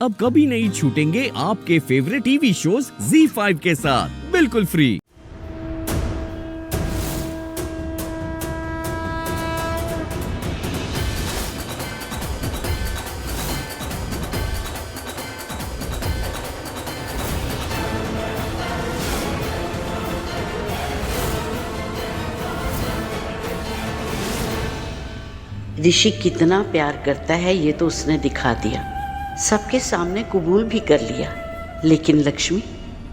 अब कभी नहीं छूटेंगे आपके फेवरेट टीवी शोज ZEE5 के साथ बिल्कुल फ्री। ऋषि कितना प्यार करता है ये तो उसने दिखा दिया, सबके सामने कबूल भी कर लिया। लेकिन लक्ष्मी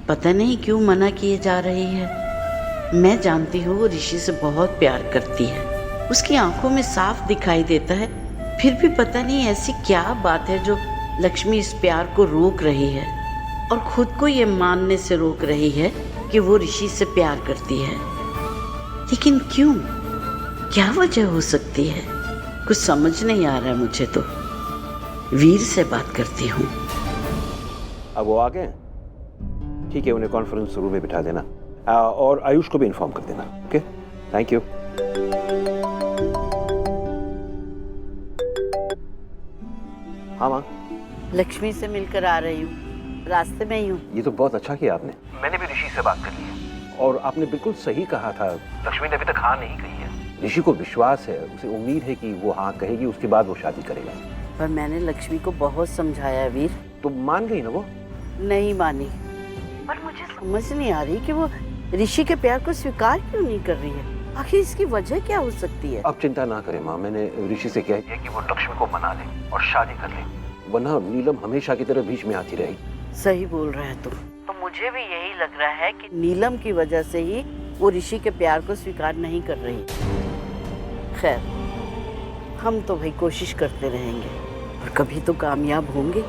पता नहीं क्यों मना किए जा रही है। मैं जानती हूँ वो ऋषि से बहुत प्यार करती है, उसकी आंखों में साफ दिखाई देता है। फिर भी पता नहीं ऐसी क्या बात है जो लक्ष्मी इस प्यार को रोक रही है और खुद को ये मानने से रोक रही है कि वो ऋषि से प्यार करती है। लेकिन क्यों, क्या वजह हो सकती है? कुछ समझ नहीं आ रहा है मुझे तो। वीर से बात करती हूँ। अब वो आ गए? ठीक है, उन्हें कॉन्फ्रेंस रूम में बिठा देना और आयुष को भी इन्फॉर्म कर देना। Okay, thank you. हाँ माँ, लक्ष्मी से मिलकर आ रही हूँ, रास्ते में ही हूँ। ये तो बहुत अच्छा किया आपने। मैंने भी ऋषि से बात कर ली है और आपने बिल्कुल सही कहा था। लक्ष्मी ने अभी तक हाँ नहीं कही है। ऋषि को विश्वास है, उसे उम्मीद है कि वो हाँ कहेगी, उसके बाद वो शादी करेगा। पर मैंने लक्ष्मी को बहुत समझाया वीर। तो मान गई ना वो? नहीं मानी। पर मुझे समझ नहीं आ रही कि वो ऋषि के प्यार को स्वीकार क्यों नहीं कर रही है। आखिर इसकी वजह क्या हो सकती है? आप चिंता ना करें माँ, मैंने ऋषि से कह दिया कि वो लक्ष्मी को मना ले और शादी कर ले, वरना नीलम हमेशा की तरह बीच में आती रहेगी। सही बोल रहा है तुम। तो मुझे भी यही लग रहा है कि नीलम की वजह से ही वो ऋषि के प्यार को स्वीकार नहीं कर रही। खैर, हम तो भाई कोशिश करते रहेंगे और कभी तो कामयाब होंगे।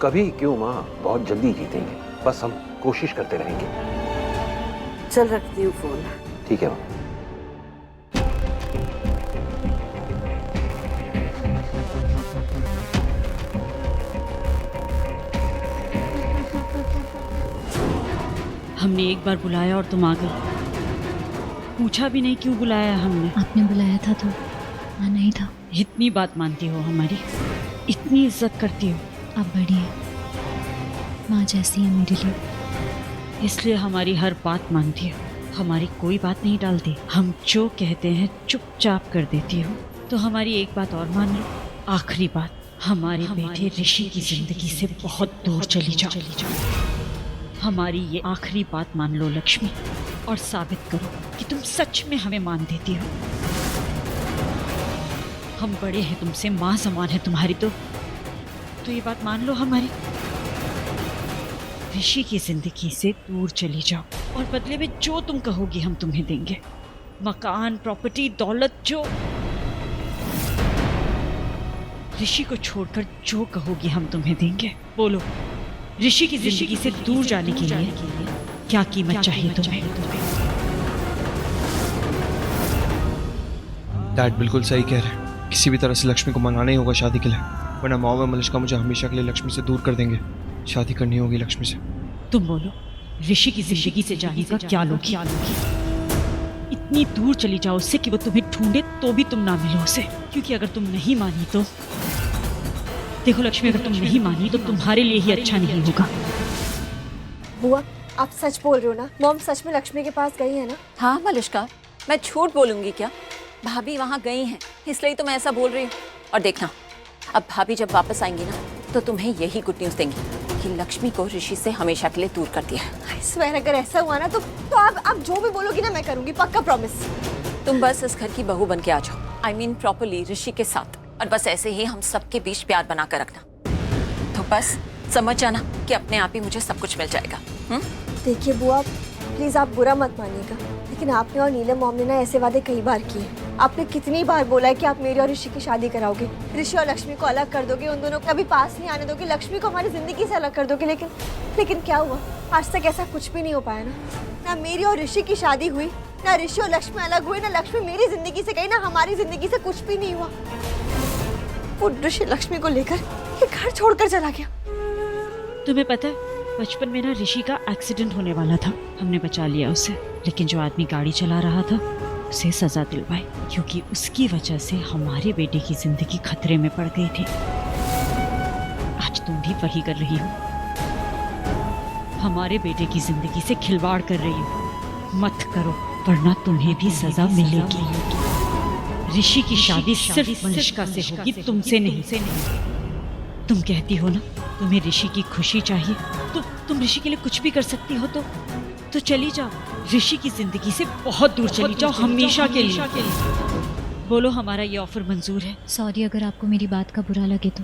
कभी क्यों माँ, बहुत जल्दी जीतेंगे, बस हम कोशिश करते रहेंगे। चल रखती हूँ फोन। ठीक है माँ। हमने एक बार बुलाया और तुम आ गई, पूछा भी नहीं क्यों बुलाया हमने। आपने बुलाया था तो आना ही था। इतनी बात मानती हो हमारी, इतनी इज्जत करती हो। आप बड़ी हैं, माँ जैसी है मेरे लिए, इसलिए हमारी हर बात मानती हो, हमारी कोई बात नहीं टालती। हम जो कहते हैं चुपचाप कर देती हो। तो हमारी एक बात और मान लो, आखिरी बात, हमारे बेटे ऋषि की जिंदगी से बहुत दूर चली जाओ। हमारी ये आखिरी बात मान लो लक्ष्मी, और साबित करो कि तुम सच में हमें मान देती हो। हम बड़े हैं तुमसे, माँ समान है तुम्हारी, तो ये बात मान लो हमारी। ऋषि की जिंदगी से दूर चली जाओ और बदले में जो तुम कहोगी हम तुम्हें देंगे। मकान, प्रॉपर्टी, दौलत, जो ऋषि को छोड़कर जो कहोगी हम तुम्हें देंगे। बोलो, ऋषि की जिंदगी से दूर जाने के लिए क्या कीमत चाहिए तुम्हें? डैड बिल्कुल सही कह रहे हैं, किसी भी तरह से लक्ष्मी को मनाना ही होगा शादी के लिए, वरना माँ व मलिश्का मुझे हमेशा के लिए लक्ष्मी से दूर कर देंगे। शादी करनी होगी लक्ष्मी से। तुम बोलो, ऋषि की जिंदगी से जाने का क्या लोगी? इतनी दूर चली जाओ उससे कि वो तुम्हें ढूंढे तो भी तुम ना मिलो उसे। क्योंकि अगर तुम नहीं मानी तो देखो लक्ष्मी, अगर तुम नहीं मानी तो तुम्हारे लिए ही अच्छा नहीं होगा। बुआ, आप सच बोल रहे हो ना? मॉम सच में लक्ष्मी के पास गई है ना? हाँ मलिश्का, मैं झूठ बोलूंगी क्या? भाभी वहाँ गई हैं, इसलिए तो मैं ऐसा बोल रही हूँ। और देखना, अब भाभी जब वापस आएंगी ना तो तुम्हें यही गुड न्यूज़ देंगी कि लक्ष्मी को ऋषि से हमेशा के लिए दूर कर दिया है। आई स्वेयर, अगर ऐसा हुआ ना तो आप जो भी बोलोगी ना मैं करूंगी, पक्का प्रॉमिस। तुम बस इस घर की बहू बन के आ जाओ, आई मीन प्रॉपरली ऋषि के साथ, और बस ऐसे ही हम सबके बीच प्यार बना कर रखना। तो बस समझ जाना कि अपने आप ही मुझे सब कुछ मिल जाएगा। देखिए बुआ, प्लीज आप बुरा मत मानिएगा, लेकिन आपने और नीलम मॉम ने ना ऐसे वादे कई बार किए। आपने कितनी बार बोला है कि आप मेरी और ऋषि की शादी कराओगे, ऋषि और लक्ष्मी को अलग कर दोगे, उन दोनों को कभी पास नहीं आने दोगे, लक्ष्मी को हमारी जिंदगी से अलग कर दोगे। लेकिन क्या हुआ? आज तक ऐसा कुछ भी नहीं हो पाया ना मेरी और ऋषि की शादी हुई, ना ऋषि और लक्ष्मी अलग हुई, ना लक्ष्मी मेरी जिंदगी से गई, ना हमारी जिंदगी से कुछ भी नहीं हुआ। वो ऋषि लक्ष्मी को लेकर ये घर छोड़कर चला गया। तुम्हें पता है, बचपन में ना ऋषि का एक्सीडेंट होने वाला था, हमने बचा लिया उसे। लेकिन जो आदमी गाड़ी चला रहा था उसे सजा दिलवाई, क्योंकि उसकी वजह से हमारे बेटे की जिंदगी खतरे में पड़ गई थी। आज तुम भी वही कर रही हो। हमारे बेटे की जिंदगी से खिलवाड़ कर रही हो। मत करो, वरना तुम्हें भी सजा मिलेगी। ऋषि की शादी सिर्फ मलिष्का से होगी, तुमसे नहीं। तुम कहती हो ना तुम्हें ऋषि की खुशी चाहिए, तो तुम ऋषि के लिए कुछ भी कर सकती हो। तो चली जाओ, ऋषि की जिंदगी से बहुत दूर चली जाओ, हमेशा के लिए। बोलो, हमारा ये ऑफर मंजूर है। सॉरी अगर आपको मेरी बात का बुरा लगे तो,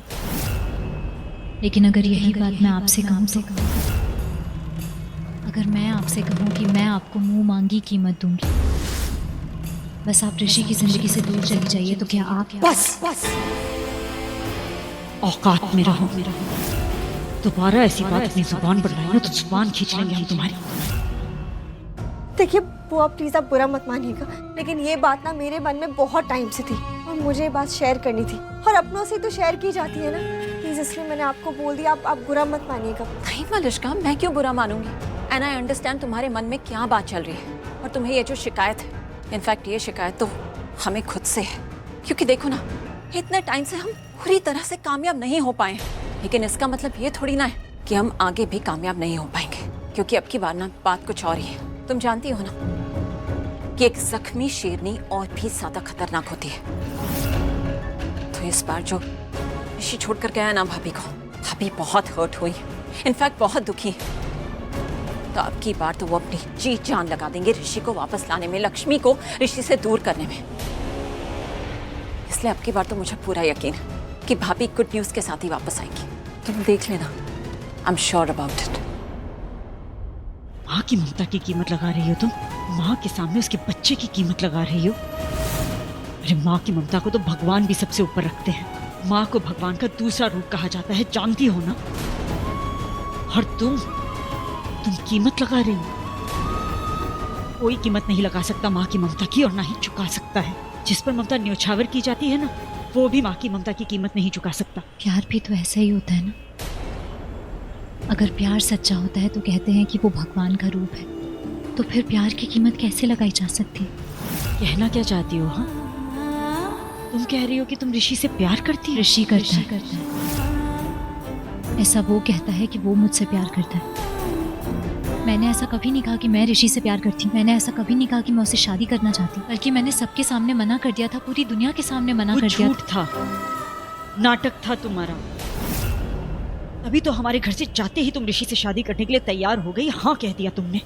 लेकिन अगर यही बात मैं आपसे कहूँ तो, अगर मैं आपसे कहूँ कि मैं आपको मुंह मांगी कीमत दूंगी, बस आप ऋषि की जिंदगी से दूर चली जाइए, तो क्या आप बस औकात में रहो। दोबारा ऐसी बात अपनी जुबान पर लाए ना तो जुबान खींच लेंगे हम तुम्हारी। देखिए बुआ, प्लीज आप बुरा मत मानिएगा, लेकिन ये बात ना मेरे मन में बहुत टाइम से थी और मुझे ये बात शेयर करनी थी, और अपनों से तो शेयर की जाती है ना, प्लीज इसलिए मैंने आपको बोल दिया। आप बुरा मत मानिएगा। नहीं मलिष्का, मैं क्यों बुरा मानूंगी? एंड आई अंडरस्टैंड तुम्हारे मन में क्या बात चल रही है, और तुम्हें ये जो शिकायत है, इनफैक्ट ये शिकायत तो हमें खुद से है, क्योंकि देखो ना, इतने टाइम से हम पूरी तरह से कामयाब नहीं हो पाए, लेकिन इसका मतलब ये थोड़ी ना है कि हम आगे भी कामयाब नहीं हो पाएंगे, क्योंकि अब की बार ना बात कुछ और ही है। तुम जानती हो ना कि एक जख्मी शेरनी और भी ज्यादा खतरनाक होती है। तो इस बार जो ऋषि छोड़कर गया ना भाभी को, भाभी बहुत हर्ट हुई, इनफैक्ट बहुत दुखी है। तो अब की बार तो वो अपनी जी जान लगा देंगे ऋषि को वापस लाने में, लक्ष्मी को ऋषि से दूर करने में। इसलिए अब की बार तो मुझे पूरा यकीन है कि भाभी गुड न्यूज के साथ ही वापस आएंगी। तुम देख लेना, I am sure about it. माँ की ममता की कीमत लगा रही हो तुम, माँ के सामने उसके बच्चे की कीमत लगा रही हो। अरे माँ की ममता को तो भगवान भी सबसे ऊपर रखते हैं। माँ को भगवान का दूसरा रूप कहा जाता है, जानती हो ना। और तुम कीमत लगा रही हो। कोई कीमत नहीं लगा सकता माँ की ममता की, और ना ही चुका सकता है। जिस पर ममता न्योछावर की जाती है ना, वो भी माँ की ममता की कीमत नहीं चुका सकता। प्यार भी तो ऐसा ही होता है ना। अगर प्यार सच्चा होता है तो कहते हैं कि वो भगवान का रूप है, तो फिर प्यार की कीमत कैसे लगाई जा सकती है? कहना क्या चाहती हो? हाँ, तुम कह रही हो कि तुम ऋषि से प्यार करती हो? ऋषि करता है। ऐसा वो कहता है कि वो मुझसे प्यार करता है। मैंने ऐसा कभी नहीं कहा कि मैं ऋषि से प्यार करती हूँ। मैंने ऐसा कभी नहीं कहा कि मैं उससे शादी करना चाहती हूँ, बल्कि मैंने सबके सामने मना कर दिया था, पूरी दुनिया के सामने मना कर दिया। झूठ था, नाटक था तुम्हारा। अभी तो हमारे घर से जाते ही तुम ऋषि से शादी करने के लिए तैयार हो गई। हाँ कह दिया तुमने।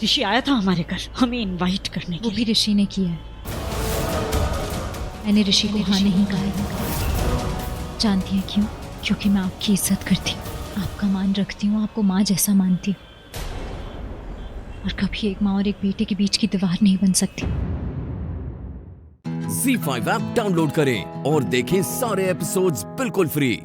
ऋषि आया था हमारे घर हमें इनवाइट करने के लिए। वो भी ऋषि ने किया है। मैंने ऋषि को हाँ नहीं कहा है। जानती हैं क्यों? क्योंकि मैं आपकी इज्जत करती हूँ, आपका मान रखती हूँ, आपको माँ जैसा मानती हूँ, और कभी एक माँ और एक बेटे के बीच की दीवार नहीं बन सकती। ZEE5 ऐप डाउनलोड करें और देखें सारे एपिसोड्स बिल्कुल फ्री।